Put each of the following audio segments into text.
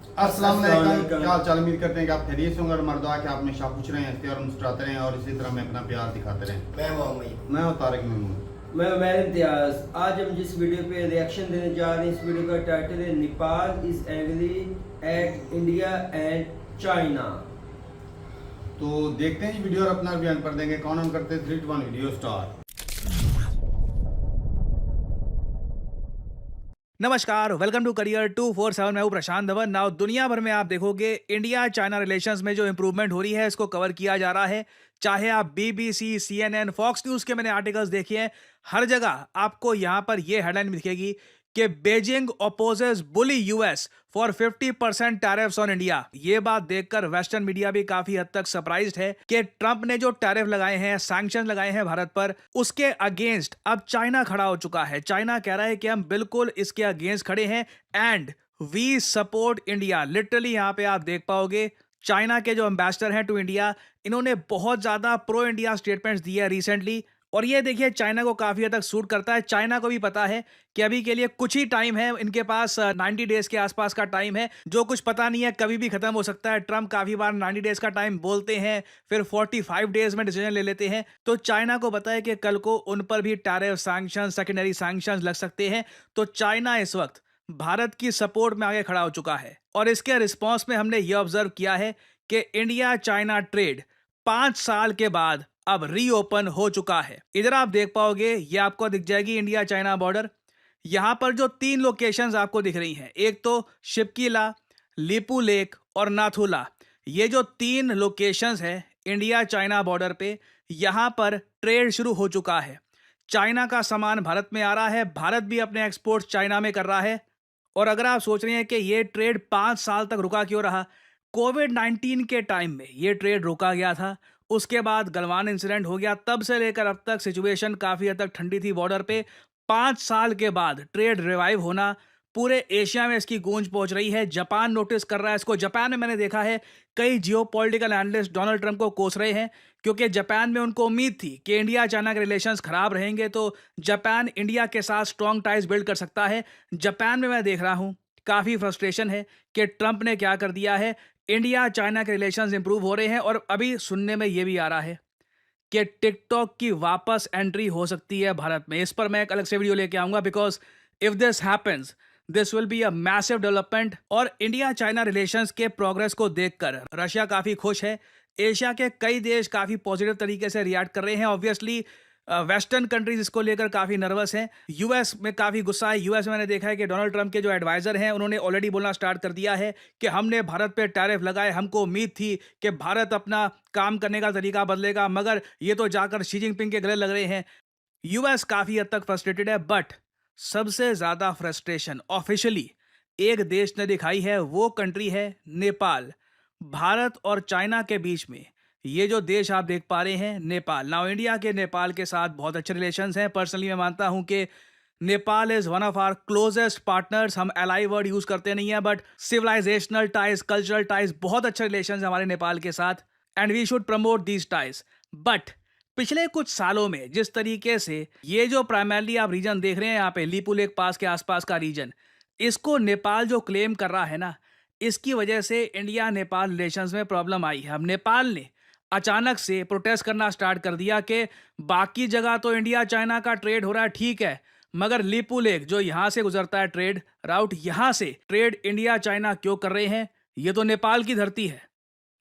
अस्सलाम वालेकुम। अस्सलाम। क्या हाल चाल? उम्मीद करते हैं कि आप खैरियत से होंगे और मर्दवा कि आप हमेशा खुश रहें, हंसते और मुस्कुराते रहें और इसी तरह में अपना प्यार दिखाते रहें। मैं मोहम्मद। मैं हूं तारिक महमूद। मैं इम्तियाज। आज हम जिस वीडियो पे रिएक्शन देने जा रहे हैं, इस वीडियो का टाइटल है Nepal is angry at India and China. तो देखते हैं जी वीडियो और अपना बयान कर देंगे। कौन हम करते हैं 3 2 1 वीडियो स्टार। नमस्कार, वेलकम टू करियर 247। मैं हूं प्रशांत धवन। नाउ दुनिया भर में आप देखोगे इंडिया चाइना रिलेशंस में जो इंप्रूवमेंट हो रही है इसको कवर किया जा रहा है। चाहे आप बीबीसी, सीएनएन, फॉक्स न्यूज के मैंने आर्टिकल्स देखे हैं, हर जगह आपको यहां पर यह हेडलाइन दिखेगी कि Beijing opposes bully US for 50% tariffs on India. ये बात देखकर वेस्टर्न मीडिया भी काफी हद तक सरप्राइज्ड है कि ट्रंप ने जो टैरिफ लगाए हैं, सैंक्शन लगाए हैं भारत पर, उसके अगेंस्ट अब चाइना खड़ा हो चुका है। चाइना कह रहा है कि हम बिल्कुल इसके अगेंस्ट खड़े हैं and we support India. Literally यहां पे आप देख पाओगे चाइना के जो एम्बेसडर हैं टू इंडिया, इन्होंने बहुत ज्यादा प्रो इंडिया स्टेटमेंट्स दिए हैं रिसेंटली। और ये देखिए चाइना को काफी हद तक सूट करता है। चाइना को भी पता है कि अभी के लिए कुछ ही टाइम है, इनके पास 90 डेज के आसपास का टाइम है, जो कुछ पता नहीं है, कभी भी खत्म हो सकता है। ट्रंप काफी बार 90 डेज का टाइम बोलते हैं, फिर 45 डेज में डिसीजन ले लेते हैं। तो चाइना को पता है कि कल को उन पर भी टैरिफ सैंक्शन, सेकेंडरी सैंक्शन लग सकते हैं। तो चाइना इस वक्त भारत की सपोर्ट में आगे खड़ा हो चुका है और इसके रिस्पॉन्स में हमने ये ऑब्जर्व किया है कि इंडिया चाइना ट्रेड 5 साल के बाद अब रीओपन हो चुका है। इधर आप देख पाओगे, ये आपको दिख जाएगी इंडिया चाइना बॉर्डर। यहां पर जो 3 लोकेशंस आपको दिख रही हैं, एक तो शिपकीला, लिपू लेक और नाथुला। ये जो 3 लोकेशंस हैं इंडिया चाइना बॉर्डर पे, यहां पर ट्रेड शुरू हो चुका है। चाइना का सामान भारत में आ रहा है, भारत भी अपने एक्सपोर्ट चाइना में कर रहा है। और अगर आप सोच रहे हैं कि ये ट्रेड 5 साल तक रुका क्यों रहा, कोविड-19 के टाइम में ये ट्रेड रोका गया था। उसके बाद गलवान इंसिडेंट हो गया, तब से लेकर अब तक सिचुएशन काफी हद तक ठंडी थी बॉर्डर पे। 5 साल के बाद ट्रेड रिवाइव होना, पूरे एशिया में इसकी गूंज पहुंच रही है। जापान नोटिस कर रहा है इसको। जापान में मैंने देखा है कई जियोपॉलिटिकल एनालिस्ट डोनाल्ड ट्रंप को कोस रहे हैं, क्योंकि जापान में उनको उम्मीद थी कि इंडिया चाइना के रिलेशंस खराब रहेंगे तो जापान इंडिया के साथ स्ट्रॉन्ग टाइज बिल्ड कर सकता है। जापान में मैं देख रहा हूं काफी फ्रस्ट्रेशन है कि ट्रंप ने क्या कर दिया है। इंडिया चाइना के रिलेशंस इंप्रूव हो रहे हैं और अभी सुनने में यह भी आ रहा है कि टिकटॉक की वापस एंट्री हो सकती है भारत में। इस पर मैं एक अलग से वीडियो लेके आऊंगा, because if this happens this will be a massive development. और इंडिया चाइना रिलेशंस के प्रोग्रेस को देखकर रशिया काफी खुश है। एशिया के कई देश काफी पॉजिटिव तरीके से रिएक्ट कर रहे हैं। ऑब्वियसली वेस्टर्न कंट्रीज इसको लेकर काफी नर्वस हैं। यूएस में काफी गुस्सा है। यूएस में मैंने देखा है कि डोनाल्ड ट्रंप के जो एडवाइजर हैं उन्होंने ऑलरेडी बोलना स्टार्ट कर दिया है कि हमने भारत पे टैरिफ लगाए, हमको उम्मीद थी कि भारत अपना काम करने का तरीका बदलेगा, मगर ये तो जाकर शी जिनपिंग के गले लग रहे हैं। यूएस काफी हद तक फ्रस्ट्रेटेड है, बट सबसे ज्यादा फ्रस्ट्रेशन ऑफिशियली एक देश ने दिखाई है, वो कंट्री है नेपाल। भारत और चाइना के बीच में ये जो देश आप देख पा रहे हैं, नेपाल। नाउ इंडिया के नेपाल के साथ बहुत अच्छे रिलेशंस हैं। पर्सनली मैं मानता हूं कि Nepal is one of our closest partners. हम एलाई वर्ड यूज करते नहीं है, but civilizational ties, cultural ties, बहुत अच्छे रिलेशंस हैं हमारे नेपाल के साथ and we should promote these ties. But पिछले कुछ सालों में जिस तरीके से ये जो प्राइमरली आप रीजन देख रहे हैं यहाँ पे, लीपू लेक पास के आसपास का रीजन, इसको नेपाल जो क्लेम कर रहा है ना, इसकी वजह से इंडिया नेपाल रिलेशंस में प्रॉब्लम आई है। अब नेपाल ने अचानक से प्रोटेस्ट करना स्टार्ट कर दिया कि बाकी जगह तो इंडिया चाइना का ट्रेड हो रहा है, ठीक है, मगर लिपू लेक जो यहां से गुजरता है ट्रेड राउट, यहां से ट्रेड इंडिया चाइना क्यों कर रहे हैं? ये तो नेपाल की धरती है।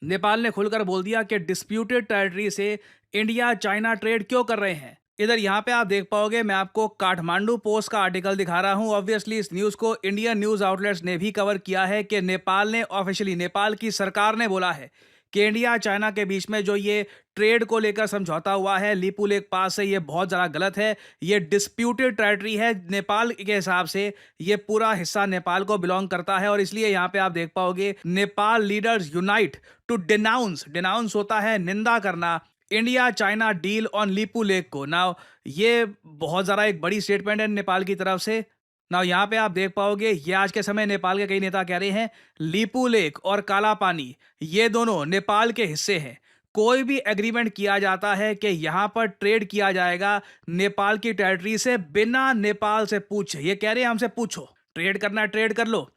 नेपाल ने खुलकर बोल दिया कि डिस्प्यूटेड टेरिटरी से इंडिया चाइना ट्रेड क्यों कर रहे हैं। इधर यहाँ पे आप देख पाओगे, मैं आपको काठमांडू पोस्ट का आर्टिकल दिखा रहा हूँ। ऑब्वियसली इस न्यूज को इंडियन न्यूज आउटलेट्स ने भी कवर किया है कि नेपाल ने ऑफिशियली, नेपाल की सरकार ने बोला है कि इंडिया चाइना के बीच में जो ये ट्रेड को लेकर समझौता हुआ है लीपू लेक पास से, ये बहुत ज़्यादा गलत है। ये डिस्प्यूटेड टेरिटरी है। नेपाल के हिसाब से ये पूरा हिस्सा नेपाल को बिलोंग करता है और इसलिए यहाँ पे आप देख पाओगे Nepal leaders unite to denounce होता है निंदा करना, India China deal on Lipulekh को। नाउ ये बहुत ज़्यादा एक बड़ी स्टेटमेंट है नेपाल की तरफ से। नाउ यहाँ पे आप देख पाओगे, ये आज के समय नेपाल के कई नेता कह रहे हैं लीपू लेक और काला पानी ये दोनों नेपाल के हिस्से हैं। कोई भी एग्रीमेंट किया जाता है कि यहाँ पर ट्रेड किया जाएगा नेपाल की टेरिटरी से, बिना नेपाल से पूछे। ये कह रहे हैं हमसे पूछो, ट्रेड करना है ट्रेड कर लो।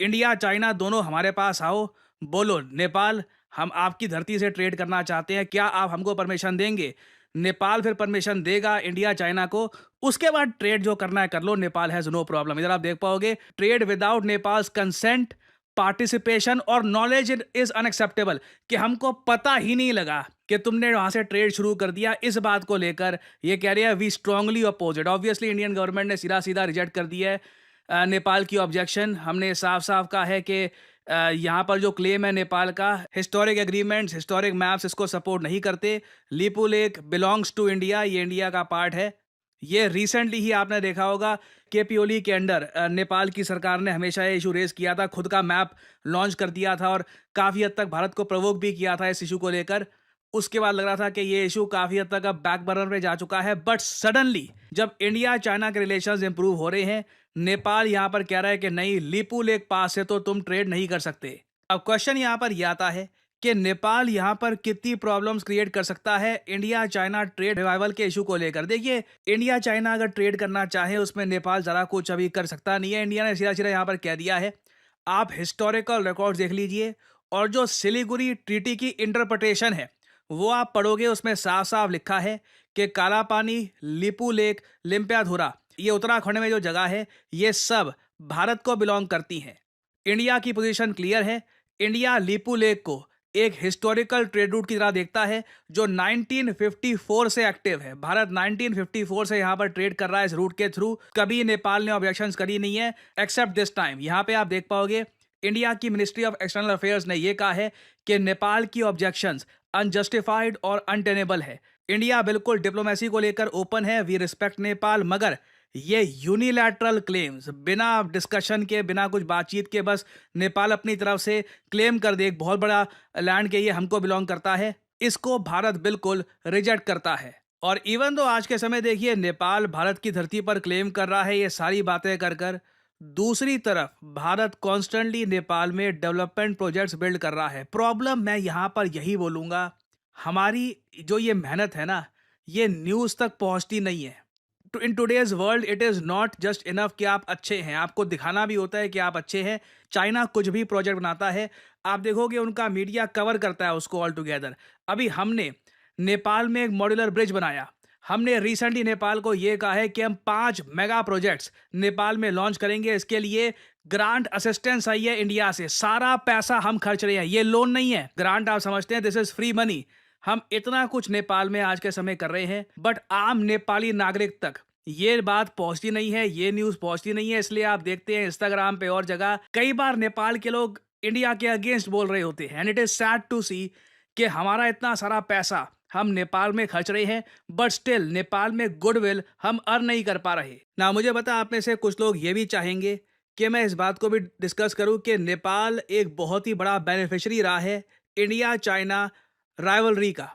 इंडिया चाइना दोनों हमारे पास आओ, बोलो नेपाल हम आपकी धरती से ट्रेड करना चाहते हैं, क्या आप हमको परमिशन देंगे? नेपाल फिर परमिशन देगा इंडिया चाइना को, उसके बाद ट्रेड जो करना है कर लो, नेपाल हैज़ नो प्रॉब्लम। इधर आप देख पाओगे trade without Nepals consent, participation और नॉलेज इज अनएक्सेप्टेबल, कि हमको पता ही नहीं लगा कि तुमने वहां से ट्रेड शुरू कर दिया। इस बात को लेकर ये कह रहे हैं we strongly oppose it. Obviously Indian government ने सीधा सीधा रिजेक्ट कर दिया है नेपाल की ऑब्जेक्शन। हमने साफ साफ कहा है कि यहाँ पर जो क्लेम है नेपाल का, हिस्टोरिक एग्रीमेंट्स, हिस्टोरिक मैप्स इसको सपोर्ट नहीं करते। Lipu lake belongs to India, ये इंडिया का पार्ट है। ये रिसेंटली ही आपने देखा होगा केपी ओली के अंडर नेपाल की सरकार ने हमेशा ये इशू रेज किया था, खुद का मैप लॉन्च कर दिया था और काफ़ी हद तक भारत को प्रोवोक भी किया था इस इशू को लेकर। उसके बाद लग रहा था कि ये इशू काफ़ी हद तक अब बैक बर्नर पे जा चुका है, बट सडनली जब इंडिया चाइना के रिलेशंस इंप्रूव हो रहे हैं, नेपाल यहाँ पर कह रहा है कि नहीं, लीपू लेक पास से तो तुम ट्रेड नहीं कर सकते। अब क्वेश्चन यहाँ पर यह आता है कि नेपाल यहाँ पर कितनी प्रॉब्लम्स क्रिएट कर सकता है इंडिया चाइना ट्रेड रिवाइवल के इशू को लेकर। देखिए, इंडिया चाइना अगर ट्रेड करना चाहे उसमें नेपाल ज़रा कुछ अभी कर सकता नहीं है। इंडिया ने सीधा सीधा यहाँ पर कह दिया है, आप हिस्टोरिकल रिकॉर्ड्स देख लीजिए और जो सिलीगुड़ी ट्रीटी की इंटरप्रिटेशन है वो आप पढ़ोगे, उसमें साफ साफ लिखा है कि काला पानी, लीपू लेक, लिम्पियाधुरा, ये उत्तराखंड में जो जगह है ये सब भारत को बिलोंग करती हैं। इंडिया की पोजीशन क्लियर है। इंडिया लीपू लेक को एक हिस्टोरिकल ट्रेड रूट की तरह देखता है जो 1954 से एक्टिव है। भारत 1954 से यहाँ पर ट्रेड कर रहा है इस रूट के थ्रू। कभी नेपाल ने ऑब्जेक्शंस करी नहीं है एक्सेप्ट दिस टाइम। यहाँ पे आप देख पाओगे इंडिया की मिनिस्ट्री ऑफ एक्सटर्नल अफेयर्स ने यह कहा है कि नेपाल की ऑब्जेक्शंस अनजस्टिफाइड और अनटेनेबल है। इंडिया बिल्कुल डिप्लोमेसी को लेकर ओपन है, वी रिस्पेक्ट नेपाल, मगर ये यूनिलैटरल क्लेम्स बिना डिस्कशन के, बिना कुछ बातचीत के, बस नेपाल अपनी तरफ से क्लेम कर दे एक बहुत बड़ा लैंड के ये हमको बिलोंग करता है, इसको भारत बिल्कुल रिजेक्ट करता है। और इवन तो आज के समय देखिए नेपाल भारत की धरती पर क्लेम कर रहा है ये सारी बातें कर कर, दूसरी तरफ भारत कॉन्स्टेंटली नेपाल में डेवलपमेंट प्रोजेक्ट्स बिल्ड कर रहा है। प्रॉब्लम मैं यहाँ पर यही बोलूँगा, हमारी जो ये मेहनत है ना, ये न्यूज़ तक पहुँचती नहीं है। In today's world it is not just enough कि आप अच्छे हैं, आपको दिखाना भी होता है कि आप अच्छे हैं। चाइना कुछ भी प्रोजेक्ट बनाता है, आप देखोगे उनका मीडिया कवर करता है उसको ऑल टुगेदर। अभी हमने नेपाल में एक मॉड्यूलर ब्रिज बनाया, हमने रिसेंटली नेपाल को ये कहा है कि हम 5 मेगा प्रोजेक्ट्स नेपाल में लॉन्च करेंगे। इसके लिए ग्रांट असिस्टेंस आई है इंडिया से, सारा पैसा हम खर्च रहे हैं, ये लोन नहीं है। ग्रांट आप समझते हैं दिस इज फ्री मनी। हम इतना कुछ नेपाल में आज के समय कर रहे हैं, बट आम नेपाली नागरिक तक ये बात पहुंचती नहीं है, ये न्यूज़ पहुंचती नहीं है। इसलिए आप देखते हैं इंस्टाग्राम पे और जगह कई बार नेपाल के लोग इंडिया के अगेंस्ट बोल रहे होते हैं। And it is sad to see कि हमारा इतना सारा पैसा हम नेपाल में खर्च रहे हैं, बट स्टिल नेपाल में गुडविल हम अर्न नहीं कर पा रहे ना। मुझे पता आप में से कुछ लोग ये भी चाहेंगे कि मैं इस बात को भी डिस्कस करूं कि नेपाल एक बहुत ही बड़ा बेनिफिशियरी रहा है इंडिया चाइना राइवलरी का।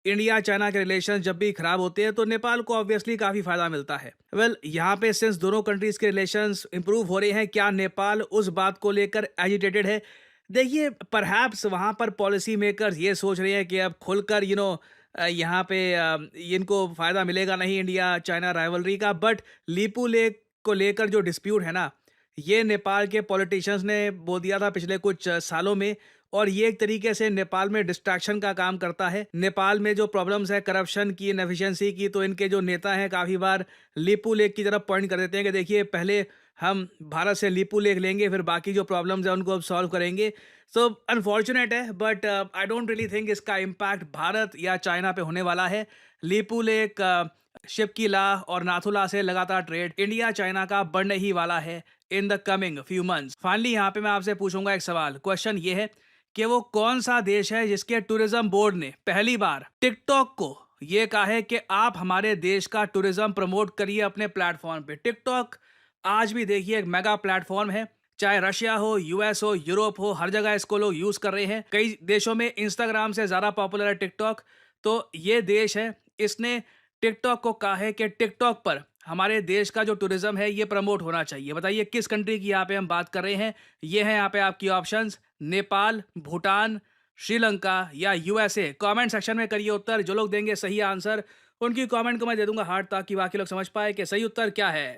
इंडिया चाइना के रिलेशन जब भी खराब होते हैं तो नेपाल को ऑब्वियसली काफ़ी फ़ायदा मिलता है। वेल, यहाँ पे सिंस दोनों कंट्रीज़ के रिलेशंस इंप्रूव हो रहे हैं, क्या नेपाल उस बात को लेकर एजिटेटेड है? देखिए, परहैप्स वहाँ पर पॉलिसी मेकर्स ये सोच रहे हैं कि अब खुलकर यहाँ पे इनको फ़ायदा मिलेगा नहीं इंडिया चाइना राइवलरी का। बट लीपू लेक को लेकर जो डिस्प्यूट है ना, ये नेपाल के पॉलिटिशियंस ने बोल दिया था पिछले कुछ सालों में, और ये एक तरीके से नेपाल में डिस्ट्रैक्शन का काम करता है। नेपाल में जो प्रॉब्लम्स है करप्शन की, इनएफिशिएंसी की, तो इनके जो नेता हैं काफ़ी बार लीपू लेक की तरफ पॉइंट कर देते हैं कि देखिए पहले हम भारत से लीपू लेक लेंगे, फिर बाकी जो प्रॉब्लम्स हैं उनको अब सॉल्व करेंगे। सो अनफॉर्चुनेट है, but I don't really think इसका इम्पैक्ट भारत या चाइना पे होने वाला है। लीपू लेक, शिपकीला और नाथुला से लगातार ट्रेड इंडिया चाइना का बढ़ने ही वाला है in the coming few months. Finally यहाँ पे मैं आपसे पूछूंगा एक सवाल। क्वेश्चन ये है कि वो कौन सा देश है जिसके टूरिज्म बोर्ड ने पहली बार टिकटॉक को ये कहा है कि आप हमारे देश का टूरिज्म प्रमोट करिए अपने प्लेटफॉर्म पे। टिकटॉक आज भी देखिए एक मेगा प्लेटफॉर्म है, चाहे रशिया हो, यूएस हो, यूरोप हो, हर जगह इसको लोग यूज कर रहे हैं। कई देशों में इंस्टाग्राम से ज्यादा पॉपुलर है टिकटॉक। तो ये देश है, इसने टिकटॉक को कहा है कि टिकटॉक पर हमारे देश का जो टूरिज्म है ये प्रमोट होना चाहिए। बताइए किस कंट्री की यहाँ पे हम बात कर रहे हैं? ये है यहाँ पे आपकी ऑप्शंस, नेपाल, भूटान, श्रीलंका या यूएसए। कमेंट सेक्शन में करिए उत्तर। जो लोग देंगे सही आंसर उनकी कमेंट को मैं दे दूंगा हार्ट, ताकि बाकी लोग समझ पाए कि सही उत्तर क्या है।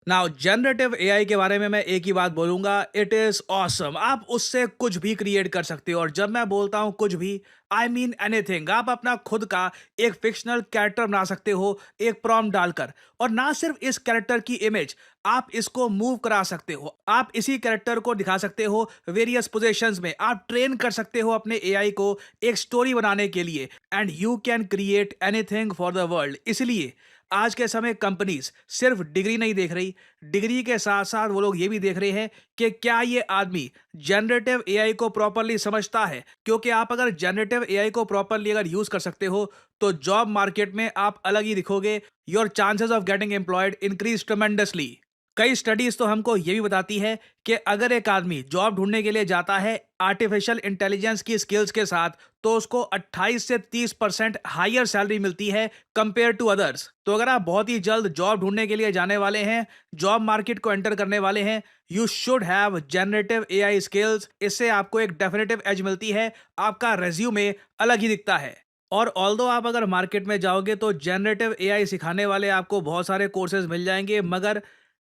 नाउ जनरेटिव एआई के बारे में मैं एक ही बात बोलूंगा, इट इज ऑसम। आप उससे कुछ भी क्रिएट कर सकते हो, और जब मैं बोलता हूं कुछ भी, आई मीन एनीथिंग। आप अपना खुद का एक फिक्शनल कैरेक्टर बना सकते हो एक प्रॉम्प्ट डालकर, और ना सिर्फ इस कैरेक्टर की इमेज, आप इसको मूव करा सकते हो। आप इसी कैरेक्टर को दिखा सकते हो वेरियस पोजीशंस में। आप ट्रेन कर सकते हो अपने एआई को एक स्टोरी बनाने के लिए, and you can create anything for the world. इसलिए आज के समय कंपनीज सिर्फ डिग्री नहीं देख रही, डिग्री के साथ साथ वो लोग ये भी देख रहे हैं कि क्या ये आदमी जनरेटिव एआई को प्रॉपरली समझता है। क्योंकि आप अगर जनरेटिव एआई को प्रॉपरली अगर यूज कर सकते हो तो जॉब मार्केट में आप अलग ही दिखोगे। Your chances of getting employed increase tremendously. कई स्टडीज तो हमको ये भी बताती है कि अगर एक आदमी जॉब ढूंढने के लिए जाता है आर्टिफिशियल इंटेलिजेंस की स्किल्स के साथ, तो उसको 28 से 30% हायर सैलरी मिलती है कंपेयर टू अदर्स। तो अगर आप बहुत ही जल्द जॉब ढूंढने के लिए जाने वाले हैं, जॉब मार्केट को एंटर करने वाले हैं, you should have generative AI skills. इससे आपको एक डेफिनेटिव एज मिलती है, आपका रेज्यूमे अलग ही दिखता है। और ऑल्दो आप अगर मार्केट में जाओगे तो जनरेटिव एआई सिखाने वाले आपको बहुत सारे कोर्सेज मिल जाएंगे, मगर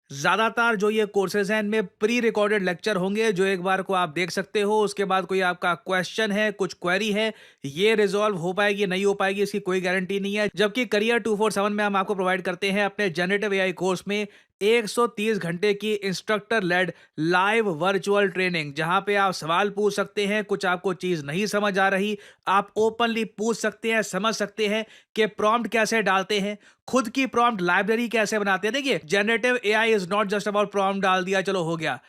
ज़्यादातर जो ये कोर्सेज हैं इनमें प्री रिकॉर्डेड लेक्चर होंगे जो एक बार को आप देख सकते हो। उसके बाद कोई आपका क्वेश्चन है, कुछ क्वेरी है, ये रिजॉल्व हो पाएगी नहीं हो पाएगी इसकी कोई गारंटी नहीं है। जबकि करियर 247 में हम आपको प्रोवाइड करते हैं अपने जनरेटिव एआई कोर्स में 130 घंटे की instructor led live virtual training, जहां पे आप सवाल पूछ सकते हैं। कुछ आपको चीज नहीं समझ आ रही, आप ओपनली पूछ सकते हैं, समझ सकते हैं कि प्रॉम्प्ट कैसे डालते हैं, खुद की प्रॉम्प्ट लाइब्रेरी कैसे बनाते हैं। देखिए, generative AI is not just about prompt डाल दिया चलो हो गया।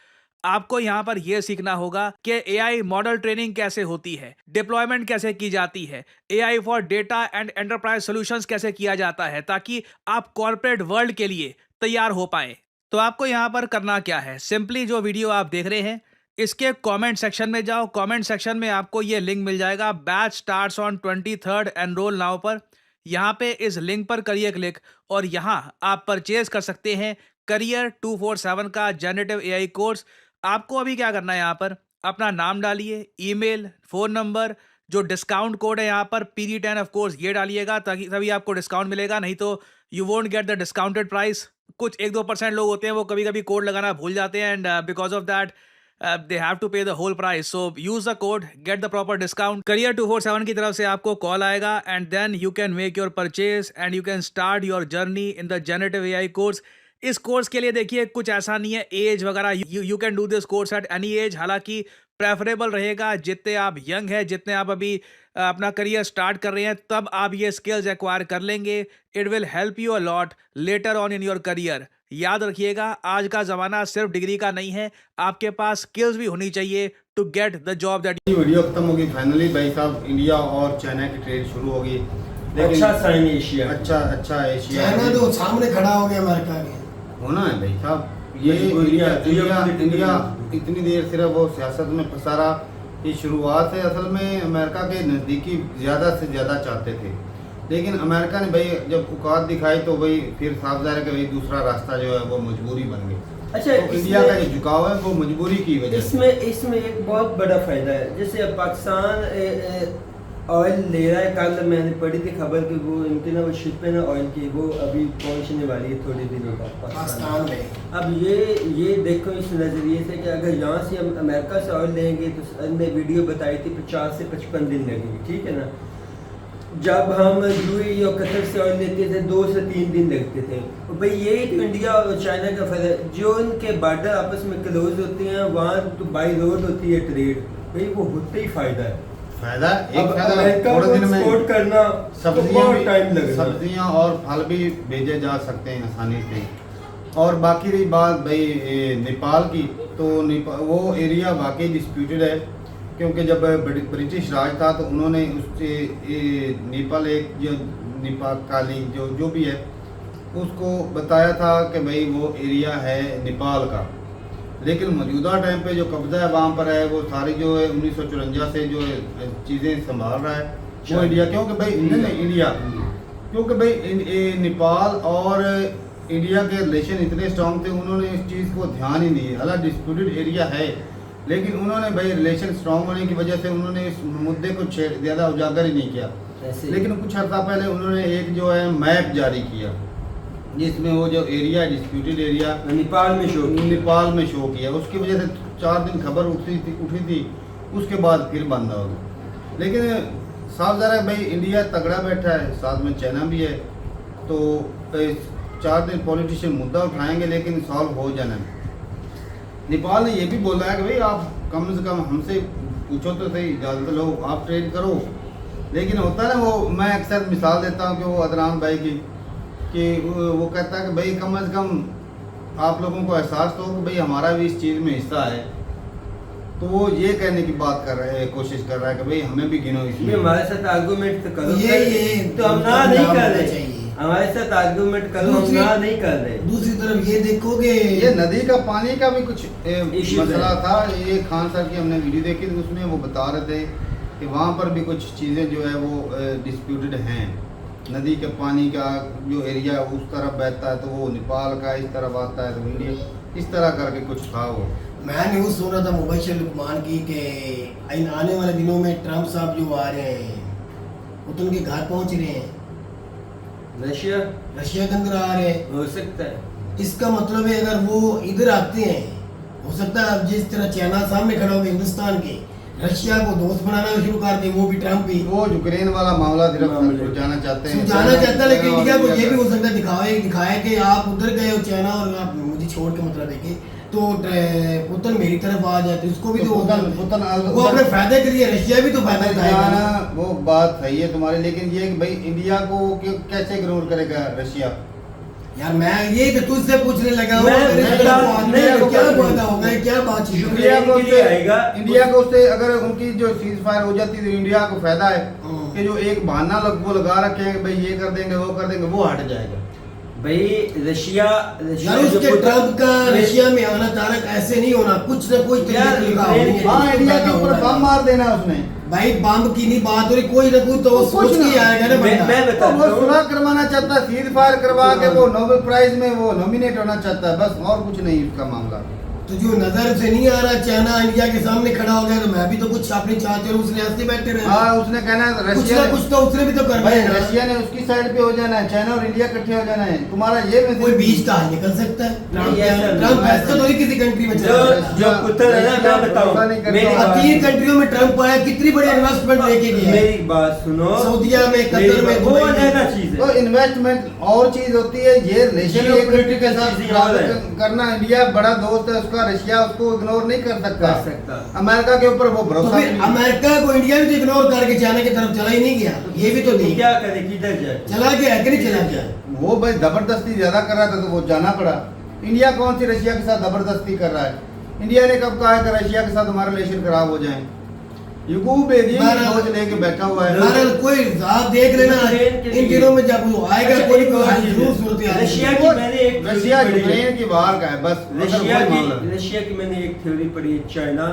आपको यहां पर यह सीखना होगा कि एआई मॉडल ट्रेनिंग कैसे होती है, डिप्लॉयमेंट कैसे की जाती है, AI for data and enterprise solutions कैसे किया जाता है, ताकि आप कॉर्पोरेट वर्ल्ड के लिए तैयार हो पाए। तो आपको यहां पर करना क्या है, सिंपली जो वीडियो आप देख रहे हैं इसके कमेंट सेक्शन में जाओ। कमेंट सेक्शन में आपको ये लिंक मिल जाएगा, batch starts on 23rd enrol now पर। यहाँ पे इस लिंक पर करिए क्लिक, और यहाँ आप परचेज कर सकते हैं करियर 247 का जनरेटिव एआई कोर्स। आपको अभी क्या करना है, यहाँ पर अपना नाम डालिए, ईमेल, फोन नंबर, जो डिस्काउंट कोड है यहाँ पर PD10 ऑफ कोर्स ये डालिएगा, ताकि तभी आपको डिस्काउंट मिलेगा, नहीं तो you won't get the discounted price. कुछ 1-2% लोग होते हैं वो कभी कभी कोड लगाना भूल जाते हैं, and because of that they have to pay the whole price. So use the code, get the proper discount. Career 247 की तरफ से आपको कॉल आएगा, and then you can make your purchase and you can start your journey in the generative AI course. इस course के लिए देखिए कुछ ऐसा नहीं है एज वगैरह, you can do this course at any as. हालांकि प्रेफरेबल रहेगा जितने आप यंग हैं, जितने आप अभी अपना करियर स्टार्ट कर रहे हैं, तब आप ये स्किल्स एक्वायर कर लेंगे। It will help you a lot later on in your career. याद रखिएगा, आज का ज़माना सिर्फ डिग्री का नहीं है, आपके पास स्किल्स भी होनी चाहिए to get the job that. Video खत्म होगी फाइनली भाई साहब, इंडिया और चाइना की ट्रेड शुरू होगी। अच्छा साइन एशिया, अच्छा एशिया, चाइना तो सामने खड़ा हो गया अमेरिका के। होना है भाई साहब, ये इंडिया इतनी देर सिर्फ वो सियासत में फंसा रहा। ये शुरुआत है, असल में अमेरिका के नज़दीकी ज़्यादा से ज़्यादा चाहते थे, लेकिन अमेरिका ने भाई जब औकात दिखाई तो भाई फिर साफ ज़ाहिर है कि भाई दूसरा रास्ता जो है वो मजबूरी बन गई। अच्छा, तो इंडिया का जो झुकाव है वो मजबूरी की वजह से। इसमें एक बहुत बड़ा फायदा है। जैसे अब पाकिस्तान ऑयल ले रहा है, कल मैंने पढ़ी थी खबर कि वो इनके ना वो शिप है ना ऑयल की, वो अभी पहुंचने वाली है थोड़े दिनों बाद पाकिस्तान में। अब ये देखो इस नज़रिए से कि अगर यहाँ से हम अमेरिका से ऑयल लेंगे तो हमने वीडियो बताई थी 50 से 55 दिन लगेंगे, ठीक है ना। जब हम यूएई और कतर से ऑयल लेते थे 2 से 3 दिन लगते थे। तो भाई ये तो इंडिया और चाइना का फायदा, जो उनके बॉर्डर आपस में क्लोज होते हैं, वहाँ तो बाई रोड होती है ट्रेड, भाई वो होते ही फायदा है। फायदा थोड़े दिन में करना सब्जियां और फल भी भेजे जा सकते हैं आसानी से। और बाकी रही बात भाई नेपाल की, तो वो एरिया वाकई डिस्प्यूटेड है, क्योंकि जब ब्रिटिश राज था तो उन्होंने उससे नेपाल एक जो नेपाल काली जो भी है उसको बताया था कि भाई वो एरिया है नेपाल का। लेकिन मौजूदा टाइम पे जो कब्जा है वहाँ पर है, वो सारी जो है 1954 से जो चीज़ें संभाल रहा है वो इंडिया। क्योंकि भाई इंडिया क्योंकि भाई नेपाल और इंडिया के रिलेशन इतने स्ट्रॉन्ग थे, उन्होंने इस चीज़ को ध्यान ही नहीं दिया। हालांकि डिस्प्यूटेड एरिया है, लेकिन उन्होंने भाई रिलेशन स्ट्रॉन्ग होने की वजह से उन्होंने इस मुद्दे को ज़्यादा उजागर ही नहीं किया। लेकिन कुछ अर्सा पहले उन्होंने एक जो है मैप जारी किया, जिसमें वो जो एरिया डिस्प्यूटेड एरिया नेपाल में शो किया। नेपाल में शो किया, उसकी वजह से 4 दिन खबर उठी थी, उसके बाद फिर बंद हो गई। लेकिन साफ ज़रा भाई इंडिया तगड़ा बैठा है, साथ में चाइना भी है, तो 4 दिन पॉलिटिशियन मुद्दा उठाएंगे लेकिन सॉल्व हो जाना है। नेपाल ने ये भी बोला है कि भाई आप कम से कम हमसे पूछो तो सही, ज़्यादातर लोग आप ट्रेड करो। लेकिन होता है ना, वो मैं अक्सर मिसाल देता हूँ कि वो अदनान भाई की, कि वो कहता है कि भाई कम से कम आप लोगों को एहसास तो हो कि भाई हमारा भी इस चीज़ में हिस्सा है। तो वो ये कहने की बात कर रहे हैं, कोशिश कर रहा है कि भाई हमें भी गिनो इसमें। हमारे साथ आर्गूमेंट तो करो, ये तो हम ना नहीं कर रहे चाहिए। हमारे साथ आर्गूमेंट करो, हम ना नहीं कर रहे। दूसरी तरफ ये देखोगे, ये नदी का पानी का भी कुछ Issues मसला है। था। ये खान सर की हमने वीडियो देखी थी, उसमें वो बता रहे थे कि वहाँ पर भी कुछ चीज़ें जो है वो डिस्प्यूटेड हैं। नदी के पानी का जो एरिया उस तरफ बहता है तो वो नेपाल का, इस तरफ आता है तो इंडिया, इस तरह करके कुछ था वो। मैं न्यूज़ सुन रहा था मुबशर लुकमान की कि इन आने वाले दिनों में ट्रम्प साहब जो आ रहे हैं वो तो उनके घर पहुंच रहे हैं, रशिया के अंदर आ रहे हैं। हो सकता है। इसका मतलब है अगर वो इधर आते हैं, हो सकता है अब जिस तरह चाइना सामने खड़ा होगा हिंदुस्तान के, रशिया को दोस्त बनाना शुरू कर दे, वो भी ट्रम्प भी वो यूक्रेन वाला मामला सिर्फ सुलझाना चाहते हैं, जाना चाहता है। लेकिन इंडिया को ये भी हो सकता है दिखाए कि आप उधर गए हो चाइना और आप मुझे छोड़ के मतलब देखे तो पुतन मेरी तरफ आ जाए, तो उसको भी तो वो अपने फायदे के लिए, रशिया भी तो फायदा उठाएगा। वो बात सही है तुम्हारी, लेकिन ये कि भाई इंडिया को कैसे इग्नोर करेगा रशिया? यार मैं ये कि तुझसे पूछने लगा हूँ क्या फायदा होगा, क्या बात इंडिया को उससे अगर उनकी जो सीज फायर हो जाती है तो इंडिया को फायदा है कि जो एक बहाना वो लगा रखे हैं कि भाई ये कर देंगे वो कर देंगे, वो हट जाएगा। भाई रशिया यार उसके ट्रम्प का रशिया में आना तारक ऐसे नहीं होना, कुछ ना कुछ हाँ, इंडिया के ऊपर बम मार देना उसने। भाई बम की नहीं बात हो रही, कोई ना कोई तो सोच के आएगा ना बंदा। मैं बताता वो हूँ, सुलह करवाना चाहता है, सीज फायर करवा के वो नोबेल प्राइज में वो नॉमिनेट होना चाहता है, बस और कुछ नहीं उसका मामला। तो जो नजर से नहीं आ रहा चाइना इंडिया के सामने खड़ा हो गया, तो मैं भी तो कुछ अपनी चाहते हूँ, उसने हंसते बैठे रहे। हाँ, उसने कहना है रशिया कुछ तो उसने भी तो करना है। रशिया ने उसकी साइड पे हो जाना है, चाइना और इंडिया इकट्ठे हो जाना है। तुम्हारा ये मैसेज कोई बीच का हल निकल सकता है। ट्रम्प ऐसा तो नहीं किसी कंट्री में चला जो पुत्र है ना, मैं बताऊं, मेरी 3 कंट्रियों में ट्रम्प आया, कितनी बड़ी इन्वेस्टमेंट लेके गया। मेरी बात सुनो, सऊदीया में, कतर में, वो दुबई में। अलग चीज तो है। इन्वेस्टमेंट और चीज होती है, ये रिलेशन एक कंट्री के साथ चीज़ें और है। करना। इंडिया बड़ा दोस्त है उसका, रशिया उसको इग्नोर नहीं कर सकता। अमेरिका के ऊपर वो तो भरोसा फिर नहीं। अमेरिका को इंडिया भी तो इग्नोर करके चाइना की तरफ चला ही नहीं गया, ये भी तो नहीं क्या करे, किधर जाए? चला गया है कि नहीं चला गया? वो भाई जबरदस्ती ज्यादा कर रहा था तो वो जाना पड़ा। इंडिया कौन सी रशिया के साथ जबरदस्ती कर रहा है? इंडिया ने कब कहा है कि रशिया के साथ हमारे रिलेशन खराब हो जाए? यूट्यूब सोच लेके बैठा हुआ है। बहरहाल कोई राह देख लेना, इन दिनों में जब वो आएगा कोई जरूर सूरत हाल। रशिया की मैंने एक रशिया यूक्रेन की बाहर का है बस। रशिया की मैंने एक थ्योरी पढ़ी है, चाइना,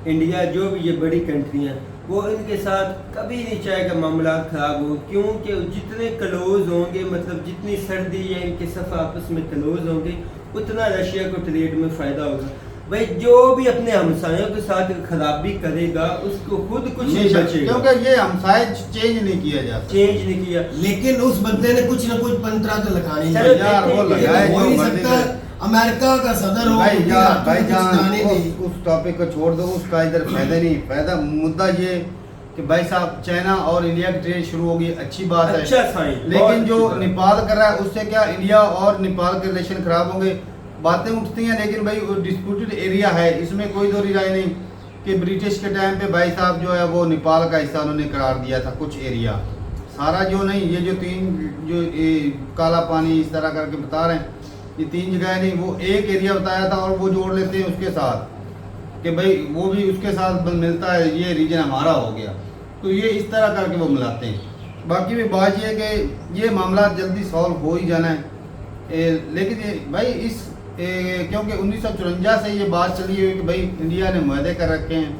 इंडिया, जो भी ये बड़ी कंट्री हैं, वो इनके साथ कभी नहीं चाहेगा मामला खराब हो, क्योंकि जितने क्लोज होंगे, मतलब जितनी सर्दी या इनके सफ़ आपस में क्लोज होंगे, उतना रशिया को ट्रेड में फ़ायदा होगा। भाई जो भी अपने हमसायों के साथ खराबी करेगा उसको खुद कुछ नहीं बचेगा, क्योंकि ये हमसाए चेंज नहीं किया जाता, चेंज नहीं किया। लेकिन उस बंदे ने कुछ ना कुछ पंतरा तो लगानी चलो है यार, वो लगाए हो जो नहीं मर्जी सकता। करे। अमेरिका का सदर हो, भाईजान उस टॉपिक को छोड़ दो, उसका इधर फायदा नहीं। फायदा मुद्दा ये कि भाई साहब चाइना और इंडिया की ट्रेड शुरू होगी, अच्छी बात है, अच्छा साइन। लेकिन जो नेपाल कर रहा है उससे क्या इंडिया और नेपाल के रिलेशन खराब होंगे? बातें उठती हैं, लेकिन भाई डिस्प्यूटेड एरिया है, इसमें कोई दो राय नहीं कि ब्रिटिश के टाइम पे भाई साहब जो है वो नेपाल का हिस्सा उन्होंने करार दिया था, कुछ एरिया, सारा जो नहीं। ये जो 3 जो काला पानी इस तरह करके बता रहे हैं, ये 3 जगह नहीं, वो एक एरिया बताया था और वो जोड़ लेते हैं उसके साथ कि भाई वो भी उसके साथ मिलता है, ये रीजन हमारा हो गया। तो ये इस तरह करके वो मिलाते हैं। बाकी भी बात ये है कि ये मामला जल्दी सॉल्व हो ही जाना है। लेकिन ये भाई क्योंकि 1954 से ये बात चली हुई कि भाई इंडिया ने मुआहदे कर रखे हैं,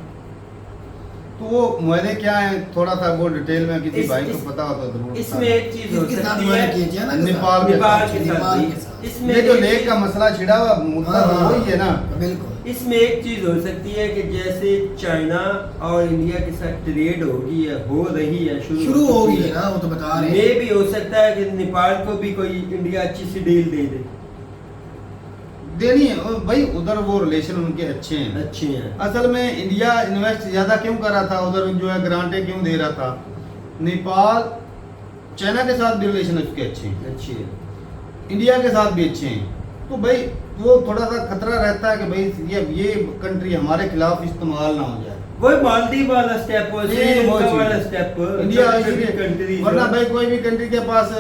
तो वो मुआहदे क्या हैं थोड़ा सा वो डिटेल में किसी भाई को पता हो तो जरूर। इसमें एक चीज हो सकती है, नेपाल के साथ इसमें ये जो लेक का मसला छिड़ा हुआ मुद्दा तो वही है ना। बिल्कुल इसमें एक चीज हो सकती है कि जैसे चाइना और इंडिया के साथ ट्रेड होगी या हो रही है शुरू हो गई है ना, वो तो बता रहे हैं। ये भी हो सकता है कि नेपाल को भी कोई इंडिया अच्छी सी डील दे दे। देनी है और भाई उधर वो रिलेशन उनके अच्छे हैं। अच्छी है। असल में इंडिया इन्वेस्ट ज्यादा क्यों कर रहा था उधर, जो है ग्रांटें क्यों दे रहा था। नेपाल चाइना के साथ भी रिलेशन उसके अच्छे हैं, अच्छी है। इंडिया के साथ भी अच्छे हैं। तो भाई वो थोड़ा सा खतरा रहता है कि भाई ये कंट्री हमारे खिलाफ इस्तेमाल ना हो जाए। वही मालदीव वाला स्टेप हो, श्रीलंका वाला स्टेप हो, इंडिया कंट्री। वरना भाई कोई भी कंट्री के पास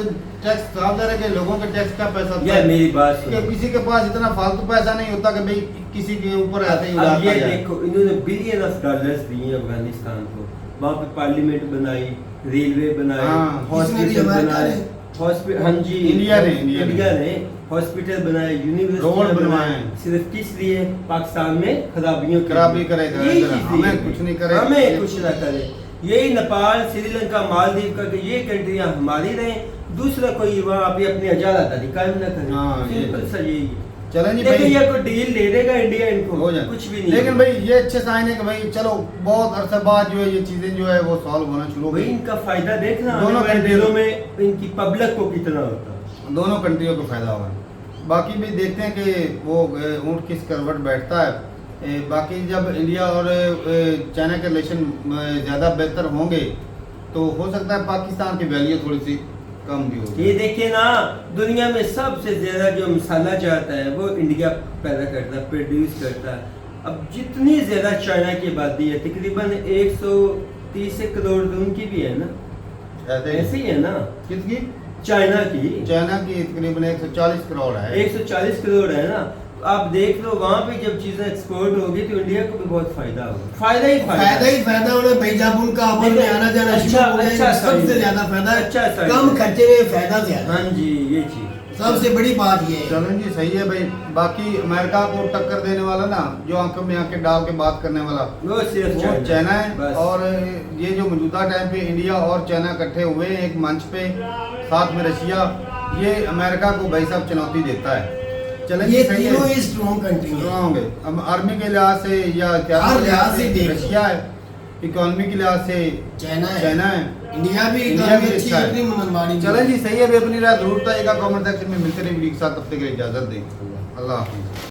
टैक्स साफ है कि लोगों के टैक्स का पैसा यार मेरी बात कि सुनो, किसी के पास इतना फालतू पैसा नहीं होता कि भाई किसी के ऊपर ऐसे ही अब उड़ाता ये जाए। देखो इन्होंने बिलियन ऑफ डॉलर्स दिए अफगानिस्तान को, वहाँ पे पार्लियामेंट बनाई, रेलवे बनाई, हाँ, किसने दिया? हॉस्पिटल अमेरिका बनाए, ने? हॉस्पिटल, हाँ जी इंडिया ने हॉस्पिटल बनाए, यूनिवर्सिटी रोड बनवाए। सिर्फ किस लिए? पाकिस्तान में खराबियों के खराबी लिए। करेगा, यही इधर चीज़ हमें है। कुछ नहीं करे। हमें कुछ ना करे। यही नेपाल, श्रीलंका, मालदीव का कि ये कंट्रियां हमारी रहें, दूसरा कोई वहाँ पे अपनी आजादी कायम ना करे। हाँ, ये सिंपल सा यही है। चलें जी लेकिन भाई, ये कोई डील दे देगा इंडिया इनको, हो जाए कुछ भी नहीं। लेकिन भाई ये अच्छे साइन है कि भाई चलो बहुत अरसा बाद जो है ये चीजें जो है वो सॉल्व होना शुरू हो भाई गई। इनका फायदा देखना दोनों आने वाले कंट्रियों दिनों में इनकी पब्लिक को कितना होता है। दोनों कंट्रियों को फायदा होगा। बाकी भी देखते हैं कि वो ऊँट किस करवट बैठता है। बाकी जब इंडिया और चाइना के रिलेशन ज़्यादा बेहतर होंगे तो हो सकता है पाकिस्तान की वैल्यू थोड़ी सी कम भी हो। ये देखिए ना, दुनिया में सबसे ज्यादा जो मसाला जाता है वो इंडिया पैदा करता है, प्रोड्यूस करता है। अब जितनी ज्यादा चाइना की आबादी है, तकरीबन 130 करोड़ तो उनकी भी है ना, ऐसे ही है ना, किसकी? चाइना की तकरीबन 140 करोड़ है। 140 करोड़ है ना। आप देख लो वहाँ पे जब चीजें एक्सपोर्ट होगी तो इंडिया को भी बहुत फायदा होगा। फायदा ही फायदा उन्हें बीजापुर का अपन में आना जाना अच्छा, शुरू हो गया, अच्छा सबसे साइड। ज्यादा फायदा है। अच्छा साइड। कम खर्चे में फायदा ज्यादा। हाँ जी, ये चीज सबसे बड़ी बात ये है। चलो जी सही है भाई। बाकी अमेरिका को टक्कर देने वाला ना, जो आंखों में आंखें डाल के बात करने वाला, वो सिर्फ वो चाइना है। बस। और ये जो मौजूदा टाइम पे इंडिया और चाइना इकट्ठे हुए हैं एक मंच पे, साथ में रशिया, ये अमेरिका को भाई साहब चुनौती देता है। चलें ये सही है, तीनों ही स्ट्रॉन्ग कंट्री है। स्ट्रॉन्ग है। अब आर्मी के लिहाज से या हर लिहाज से देख। रशिया है, इकोनॉमी के लिहाज से चाइना है, इंडिया भी इंडिया भी अच्छी अच्छा है। अपनी मनमानी। चलें जी सही है। भी अपनी राय जरूर बताइएगा कमेंट सेक्शन में। मिलते रहे वीडियो के साथ, तब तक के लिए इजाजत दें। अल्लाह हाफिज़।